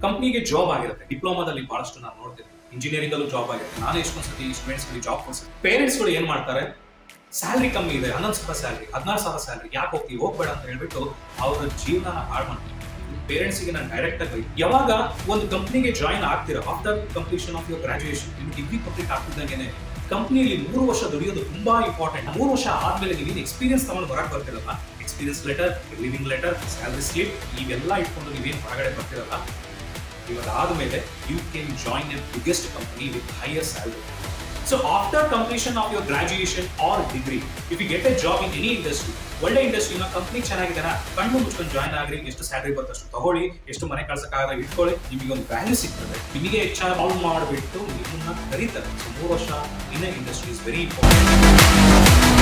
ಕಂಪ್ನಿಗೆ ಜಾಬ್ ಆಗಿರುತ್ತೆ. ಡಿಪ್ಲೊಮಾದಲ್ಲಿ ಬಹಳಷ್ಟು ನಾನು ನೋಡ್ತೀನಿ, ಇಂಜಿನಿಯರಿಂಗ್ ಅಲ್ಲೂ ಜಾಬ್ ಆಗಿರುತ್ತೆ. ನಾನು ಎಷ್ಟೊಂದು ಸತಿ ಸ್ಟೂಡೆಂಟ್ಸ್ಗಳಿಗೆ ಜಾಬ್ ಕೊಡ್ತೀನಿ. ಪೇರೆಂಟ್ಸ್ಗಳು ಏನ್ ಮಾಡ್ತಾರೆ, ಸ್ಯಾಲ್ರಿ ಕಮ್ಮಿ ಇದೆ, 11,000 ಸ್ಯಾಲ್ರಿ, 16,000 ಸ್ಯಾಲ್ರಿ, ಯಾಕೆ ಹೋಗ್ತೀವಿ, ಹೋಗ್ಬೇಡ ಅಂತ ಹೇಳ್ಬಿಟ್ಟು ಅವ್ರ ಜೀವನ ಹಾಳು ಮಾಡ್ತಾರೆ. ಪೇರೆಂಟ್ಸ್ಗೆ ನಾನು ಡೈರೆಕ್ಟ್ ಆಗಿ ಯಾವಾಗ ಒಂದು ಕಂಪ್ನಿಗೆ ಜಾಯಿನ್ ಆಗ್ತೀರಾ, after completion of your graduation, ನಿಮ್ಗೆ ಡಿಗ್ರಿ ಕಂಪ್ಲೀಟ್ ಆಗ್ತಿದ್ದಂಗೆ ಕಂಪ್ನಿಯಲ್ಲಿ 3 ವರ್ಷ ದುಡಿಯೋದು ತುಂಬಾ ಇಂಪಾರ್ಟೆಂಟ್. 3 ವರ್ಷ ಆದ್ಮೇಲೆ ನೀವು ಎಕ್ಸ್ಪೀರಿಯನ್ಸ್ ತಗೊಂಡು ಹೊರಗೆ ಬರ್ತಿರಲ್ಲ, experience letter, living letter, salary slip ಇವೆಲ್ಲ ಇಟ್ಕೊಂಡು ನೀವೇನು ಹೊರಗಡೆ ಬರ್ತಿರಲ್ಲ, ಇವಾದಾದ್ಮೇಲೆ you can join a biggest company with higher salary. So after completion of your graduation or degree, if you get a job in any industry, ಒಳ್ಳೆ ಇಂಡಸ್ಟ್ರಿನ company ಚೆನ್ನಾಗಿದ್ದಾನ, ಕಣ್ಣು ಮುಚ್ಕೊಂಡು join ಆಗ್ರಿ, ಎಷ್ಟು ಸ್ಯಾಲರಿ ಬರ್ತಷ್ಟು ತಗೊಳ್ಳಿ, ಎಷ್ಟು ಮನೆ ಕಳ್ಸಕ್ಕಾಗ ಇಟ್ಕೊಳ್ಳಿ, ನಿಮಗೆ ಒಂದು ವ್ಯಾಲ್ಯೂ ಸಿಗ್ತದೆ. ನಿಮಗೆ ಹೆಚ್ಚಾಗಿ ಕಾಲ್ ಮಾಡಿಬಿಟ್ಟು ನಿಮ್ಮನ್ನ ಕರೀತಾರೆ. ಸೊ 3 ವರ್ಷ in industry is very important.